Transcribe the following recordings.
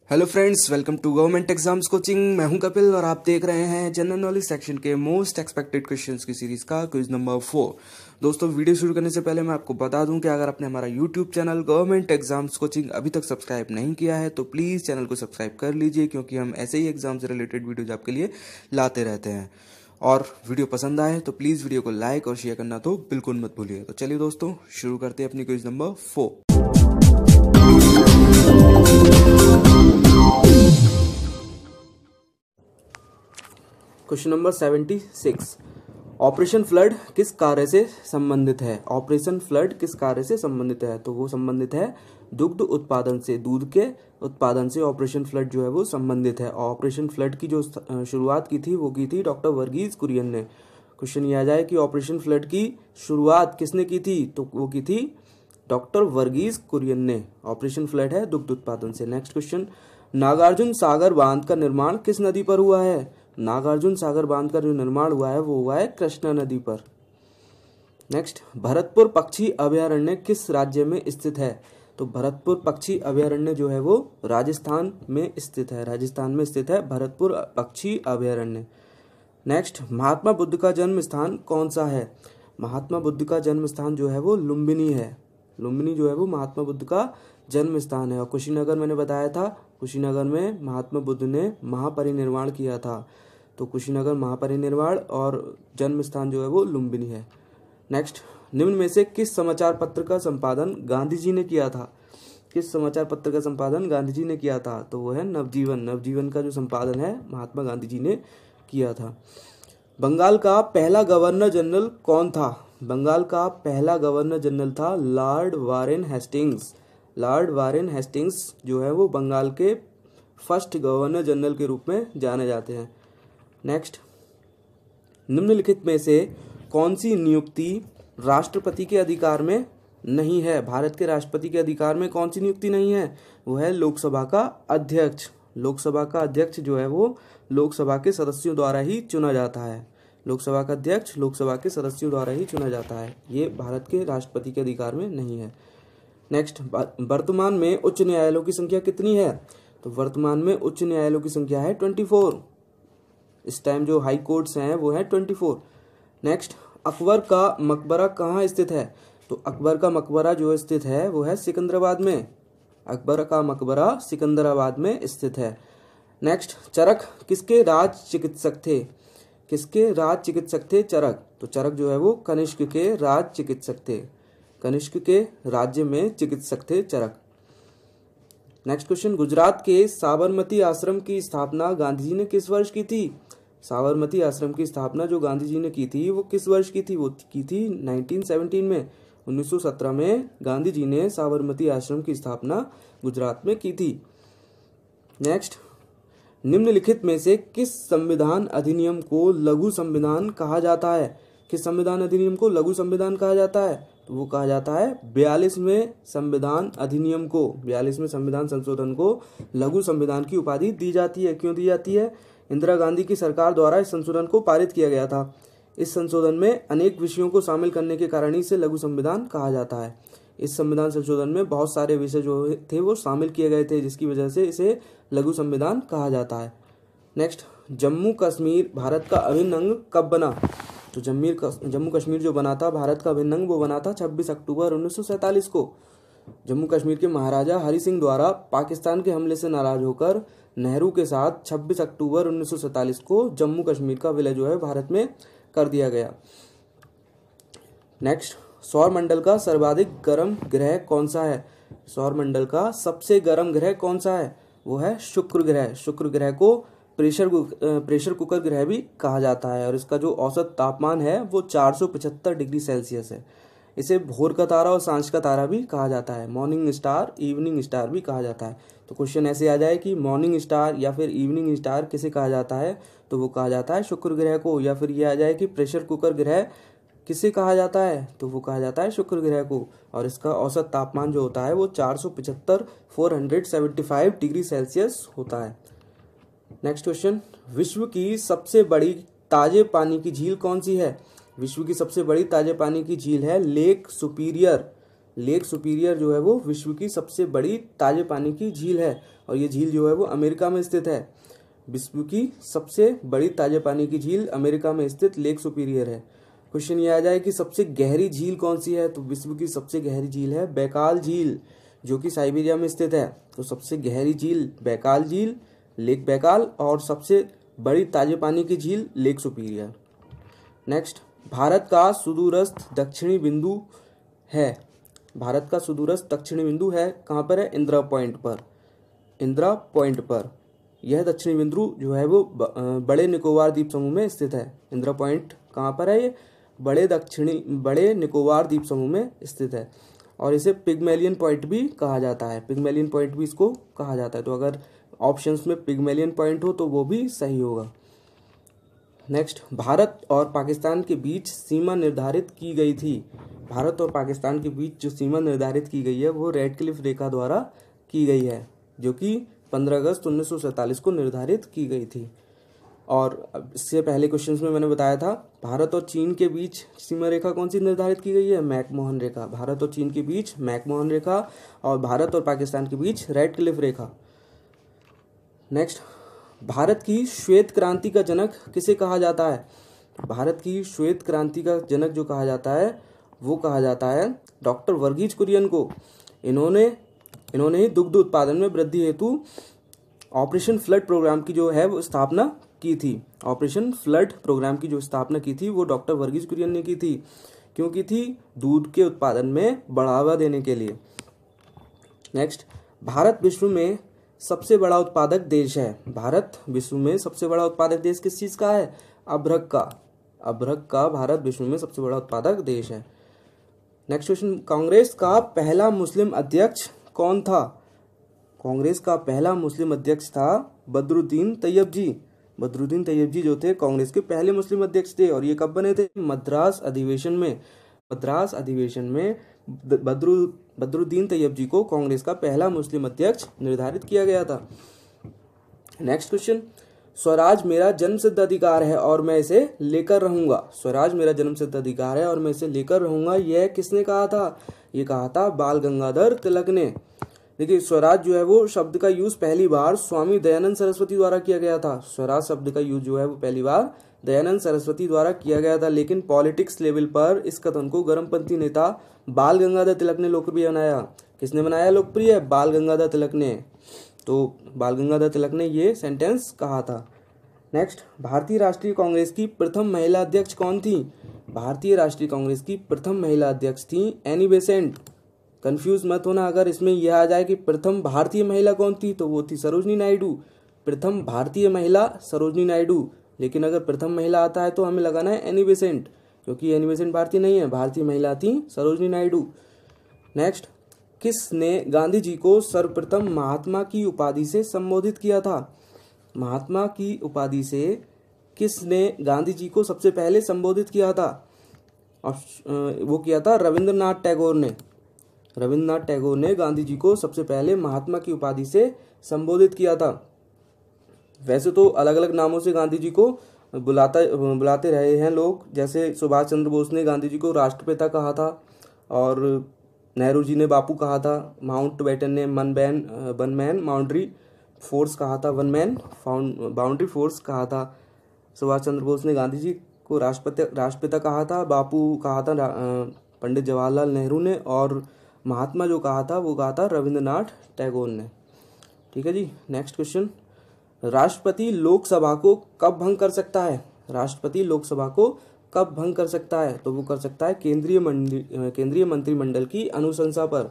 Hello friends, welcome to government exams coaching. मैं हूं कपिल और आप देख रहे हैं जनरल नॉलेज सेक्शन के मोस्ट एक्सपेक्टेड क्वेश्चंस की सीरीज का क्विज नंबर 4। दोस्तों, वीडियो शुरू करने से पहले मैं आपको बता दूं कि अगर आपने हमारा YouTube channel government exams coaching अभी तक सब्सक्राइब नहीं किया है तो प्लीज़ चैनल को सब्सक्राइब कर लीजिए, क्योंकि हम ऐसे ही एग्जाम से रिलेटेड वीडियोज आपके लिए लाते रहते हैं। और वीडियो पसंद आए तो प्लीज़ वीडियो को लाइक और शेयर करना तो बिल्कुल मत भूलिए। तो चलिए दोस्तों, शुरू करते हैं अपनी quiz number 4। Question number 76, operation flood किस कार्य से संबंधित है? ऑपरेशन फ्लड किस कार्य से संबंधित है? तो वो संबंधित है दुग्ध उत्पादन से, दूध के उत्पादन से ऑपरेशन फ्लड जो है वो संबंधित है। ऑपरेशन फ्लड की जो शुरुआत की थी वो की थी डॉक्टर वर्गीज कुरियन ने। क्वेश्चन ये आ जाए कि ऑपरेशन फ्लड की शुरुआत किसने की थी? तो वो की थी डॉक्टर वर्गीज कुरियन ने। ऑपरेशन फ्लड है दुग्ध उत्पादन से। नेक्स्ट क्वेश्चन, नागार्जुन सागर बांध का निर्माण किस नदी पर हुआ है? नागार्जुन सागर बांध का जो निर्माण हुआ है वो हुआ है कृष्णा नदी पर। नेक्स्ट, भरतपुर पक्षी अभयारण्य किस राज्य में स्थित है? तो भरतपुर पक्षी अभयारण्य जो है वो राजस्थान में स्थित है। राजस्थान में स्थित है भरतपुर पक्षी अभयारण्य। नेक्स्ट, महात्मा बुद्ध का जन्म स्थान कौन सा है? महात्मा बुद्ध का जन्म स्थान जो है वो लुम्बिनी है। लुम्बिनी जो है वो महात्मा बुद्ध का जन्म स्थान है। और कुशीनगर मैंने बताया था, कुशीनगर में महात्मा बुद्ध ने महापरिनिर्वाण किया था। तो कुशीनगर महापरिनिर्वाण और जन्म स्थान जो है वो लुम्बिनी है। नेक्स्ट, निम्न में से किस समाचार पत्र का संपादन गांधी जी ने किया था? किस समाचार पत्र का संपादन गांधी जी ने किया था? तो वो है नवजीवन। नवजीवन का जो संपादन है महात्मा गांधी जी ने किया था। बंगाल का पहला गवर्नर जनरल कौन था? बंगाल का पहला गवर्नर जनरल था Lord Warren Hastings. Lord Warren Hastings जो है वो बंगाल के फर्स्ट गवर्नर जनरल के रूप में जाने जाते हैं। नेक्स्ट, निम्नलिखित में से कौन सी नियुक्ति राष्ट्रपति के अधिकार में नहीं है? भारत के राष्ट्रपति के अधिकार में कौन सी नियुक्ति नहीं है? वो है लोकसभा का अध्यक्ष। लोकसभा का अध्यक्ष जो है वो लोकसभा के सदस्यों द्वारा ही चुना जाता है। लोकसभा का अध्यक्ष लोकसभा के सदस्यों द्वारा ही चुना जाता है। ये भारत के राष्ट्रपति के अधिकार में नहीं है। नेक्स्ट, वर्तमान में उच्च न्यायालयों की संख्या कितनी है? तो वर्तमान में उच्च न्यायालयों की संख्या है 24। इस टाइम जो हाई कोर्ट्स हैं वो है 24। नेक्स्ट, अकबर का मकबरा कहाँ स्थित है? तो अकबर का मकबरा जो स्थित है वो है सिकंदराबाद में। अकबर का मकबरा सिकंदराबाद में स्थित है। नेक्स्ट, चरक किसके राज चिकित्सक थे? किसके राज चिकित्सक थे चरक? तो चरक जो है वो कनिष्क के राज चिकित्सक थे। कनिष्क के राज्य में चिकित्सक थे चरक। नेक्स्ट क्वेश्चन, गुजरात के साबरमती आश्रम की स्थापना गांधी जी ने किस वर्ष की थी? साबरमती आश्रम की स्थापना जो गांधी जी ने की थी वो किस वर्ष की थी? वो की थी 1917 में। 1917 में गांधी जी ने साबरमती आश्रम की स्थापना गुजरात में की थी। नेक्स्ट, निम्नलिखित में से किस संविधान अधिनियम को लघु संविधान कहा जाता है? किस संविधान अधिनियम को लघु संविधान कहा जाता है? तो वो कहा जाता है 42वें संविधान अधिनियम को, 42वें संविधान संशोधन को लघु संविधान की उपाधि दी जाती है। क्यों दी जाती है? इंदिरा गांधी की सरकार द्वारा इस संशोधन को पारित किया गया था। इस संशोधन में अनेक विषयों को शामिल करने के कारण इसे लघु संविधान कहा जाता है। इस संविधान संशोधन में बहुत सारे विषय जो थे वो शामिल किए गए थे, जिसकी वजह से इसे लघु संविधान कहा जाता है। नेक्स्ट, जम्मू कश्मीर भारत का अभिन्न अंग कब बना? तो जम्मू कश्मीर जो बना था भारत का अभिन्न अंग वो बना था 26 अक्टूबर 1947 को। जम्मू कश्मीर के महाराजा हरि सिंह द्वारा पाकिस्तान के हमले से नाराज होकर नेहरू के साथ 26 अक्टूबर 1947 को जम्मू कश्मीर का विलय जो है भारत में कर दिया गया। नेक्स्ट, सौर मंडल का सर्वाधिक गर्म ग्रह कौन सा है? सौर मंडल का सबसे गर्म ग्रह कौन सा है? वो है शुक्र ग्रह। शुक्र ग्रह को प्रेशर कुकर ग्रह भी कहा जाता है और इसका जो औसत तापमान है वो 475 डिग्री सेल्सियस है। इसे भोर का तारा और सांझ का तारा भी कहा जाता है। मॉर्निंग स्टार, इवनिंग स्टार भी कहा जाता है। तो क्वेश्चन ऐसे आ जाए कि मॉर्निंग स्टार या फिर इवनिंग स्टार किसे कहा जाता है? तो वो कहा जाता है शुक्र ग्रह को। या फिर ये आ जाए कि प्रेशर कुकर ग्रह किसे कहा जाता है? तो वो कहा जाता है शुक्र ग्रह को। और इसका औसत तापमान जो होता है वो 475 डिग्री सेल्सियस होता है। नेक्स्ट क्वेश्चन, विश्व की सबसे बड़ी ताजे पानी की झील कौन सी है? विश्व की सबसे बड़ी ताजे पानी की झील है लेक सुपीरियर। लेक सुपीरियर जो है वो विश्व की सबसे बड़ी ताजे पानी की झील है और ये झील जो है वो अमेरिका में स्थित है। विश्व की सबसे बड़ी ताजे पानी की झील अमेरिका में स्थित लेक सुपीरियर है। क्वेश्चन ये आ जाए कि सबसे गहरी झील कौन सी है, तो विश्व की सबसे गहरी झील है बैकाल झील जो कि साइबेरिया में स्थित है। तो सबसे गहरी झील बैकाल झील, लेक बैकाल, और सबसे बड़ी ताजे पानी की झील लेक सुपीरियर। नेक्स्ट, भारत का सुदूरस्थ दक्षिणी बिंदु है। भारत का सुदूरस्थ दक्षिणी बिंदु है कहाँ पर है? इंदिरा पॉइंट पर। इंदिरा पॉइंट पर यह दक्षिणी बिंदु जो है वो बड़े निकोबार द्वीप समूह में स्थित है। इंदिरा पॉइंट कहाँ पर है? ये बड़े निकोबार द्वीप समूह में स्थित है और इसे पिग्मेलियन पॉइंट भी कहा जाता है। पिग्मेलियन पॉइंट भी इसको कहा जाता है। तो अगर ऑप्शंस में पिग्मेलियन पॉइंट हो तो वो भी सही होगा। नेक्स्ट, भारत और पाकिस्तान के बीच सीमा निर्धारित की गई थी। भारत और पाकिस्तान के बीच जो सीमा निर्धारित की गई है वो रेडक्लिफ रेखा द्वारा की गई है जो कि 15 अगस्त 1947 को निर्धारित की गई थी। और इससे पहले क्वेश्चंस में मैंने बताया था भारत और चीन के बीच सीमा रेखा कौन सी निर्धारित की गई है? मैकमोहन रेखा। भारत और चीन के बीच मैकमोहन रेखा और भारत और पाकिस्तान के बीच रेडक्लिफ रेखा। नेक्स्ट, भारत की श्वेत क्रांति का जनक किसे कहा जाता है? भारत की श्वेत क्रांति का जनक जो कहा जाता है वो कहा जाता है डॉक्टर वर्गीज कुरियन को। इन्होंने ही दुग्ध उत्पादन में वृद्धि हेतु ऑपरेशन फ्लड प्रोग्राम की जो है वो स्थापना की थी। ऑपरेशन फ्लड प्रोग्राम की जो स्थापना की थी वो डॉक्टर वर्गीज कुरियन ने की थी। क्यों की थी? दूध के उत्पादन में बढ़ावा देने के लिए। नेक्स्ट, भारत विश्व में सबसे बड़ा उत्पादक देश है। भारत विश्व में सबसे बड़ा उत्पादक देश किस चीज का है? अभ्रक का। अभ्रक का भारत विश्व में सबसे बड़ा उत्पादक देश है। नेक्स्ट क्वेश्चन, कांग्रेस का पहला मुस्लिम अध्यक्ष कौन था? कांग्रेस का पहला मुस्लिम अध्यक्ष था बदरुद्दीन तैयब जी। बदरुद्दीन तैयब जी जो थे कांग्रेस के पहले मुस्लिम अध्यक्ष थे और ये कब बने थे? मद्रास अधिवेशन में। मद्रास अधिवेशन में बदरुद्दीन तैयब जी को कांग्रेस का पहला मुस्लिम अध्यक्ष निर्धारित किया गया था। नेक्स्ट क्वेश्चन, स्वराज मेरा जन्मसिद्ध अधिकार है और मैं इसे लेकर रहूंगा। स्वराज मेरा जन्मसिद्ध अधिकार है और मैं इसे लेकर रहूंगा, यह किसने कहा था? ये कहा था बाल गंगाधर तिलक ने। देखिए, स्वराज जो है वो शब्द का यूज पहली बार स्वामी दयानंद सरस्वती द्वारा किया गया था। स्वराज शब्द का यूज जो है वो पहली बार दयानंद सरस्वती द्वारा किया गया था, लेकिन पॉलिटिक्स लेवल पर इस कथन को गर्मपंथी नेता बाल गंगाधर तिलक ने लोकप्रिय बनाया। किसने बनाया लोकप्रिय? बाल गंगाधर तिलक ने। तो बाल गंगाधर तिलक ने ये सेंटेंस कहा था। नेक्स्ट, भारतीय राष्ट्रीय कांग्रेस की प्रथम महिला अध्यक्ष कौन थी? भारतीय राष्ट्रीय कांग्रेस की प्रथम महिला अध्यक्ष थी एनी बेसेंट। कंफ्यूज मत होना, अगर इसमें यह आ जाए कि प्रथम भारतीय महिला कौन थी तो वो थी सरोजनी नायडू। प्रथम भारतीय महिला सरोजनी नायडू, लेकिन अगर प्रथम महिला आता है तो हमें लगाना है एनी बेसेंट, क्योंकि एनी बेसेंट भारतीय नहीं है, भारतीय महिला थी सरोजनी नायडू। नेक्स्ट, किसने गांधी जी को सर्वप्रथम महात्मा की उपाधि से संबोधित किया था? महात्मा की उपाधि से किसने गांधी जी को सबसे पहले संबोधित किया था? वो किया था रविंद्रनाथ टैगोर ने। रविंद्रनाथ टैगोर ने गांधी जी को सबसे पहले महात्मा की उपाधि से संबोधित किया था। वैसे तो अलग अलग नामों से गांधी जी को बुलाते रहे हैं लोग, जैसे सुभाष चंद्र बोस ने गांधी जी को राष्ट्रपिता कहा था और नेहरू जी ने बापू कहा था, माउंट बेटन ने वन मैन बाउंड्री फोर्स कहा था, वन मैन बाउंड्री फोर्स कहा था। सुभाष चंद्र बोस ने गांधी जी को राष्ट्रपिता कहा था, बापू कहा था पंडित जवाहरलाल नेहरू ने, और महात्मा जो कहा था वो कहा था रविंद्रनाथ टैगोर ने। ठीक है जी। नेक्स्ट क्वेश्चन, राष्ट्रपति लोकसभा को कब भंग कर सकता है? राष्ट्रपति लोकसभा को कब भंग कर सकता है? तो वो कर सकता है केंद्रीय मंत्रिमंडल की अनुशंसा पर।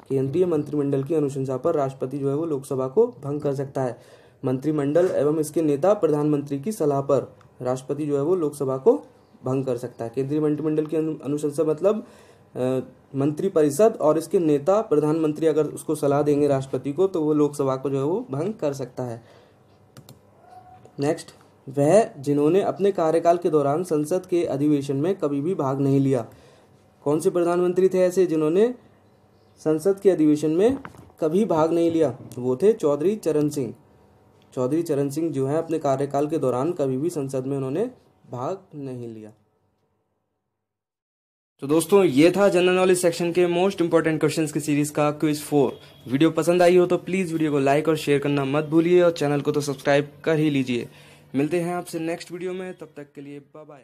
केंद्रीय मंत्रिमंडल की अनुशंसा पर राष्ट्रपति जो है वो लोकसभा को भंग कर सकता है। मंत्रिमंडल एवं इसके नेता प्रधानमंत्री की सलाह पर राष्ट्रपति जो है वो लोकसभा को भंग कर सकता है। केंद्रीय मंत्रिमंडल की अनुशंसा मतलब मंत्रिपरिषद और इसके नेता प्रधानमंत्री अगर उसको सलाह देंगे राष्ट्रपति को तो वो लोकसभा को जो है वो भंग कर सकता है। नेक्स्ट, वह जिन्होंने अपने कार्यकाल के दौरान संसद के अधिवेशन में कभी भी भाग नहीं लिया। कौन से प्रधानमंत्री थे ऐसे जिन्होंने संसद के अधिवेशन में कभी भाग नहीं लिया? वो थे चौधरी चरण सिंह। चौधरी चरण सिंह जो है अपने कार्यकाल के दौरान कभी भी संसद में उन्होंने भाग नहीं लिया। तो दोस्तों ये था जनरल नॉलेज सेक्शन के मोस्ट इंपॉर्टेंट क्वेश्चंस की सीरीज का क्विज 4। वीडियो पसंद आई हो तो प्लीज़ वीडियो को लाइक और शेयर करना मत भूलिए और चैनल को तो सब्सक्राइब कर ही लीजिए। मिलते हैं आपसे नेक्स्ट वीडियो में, तब तक के लिए बाय बाय।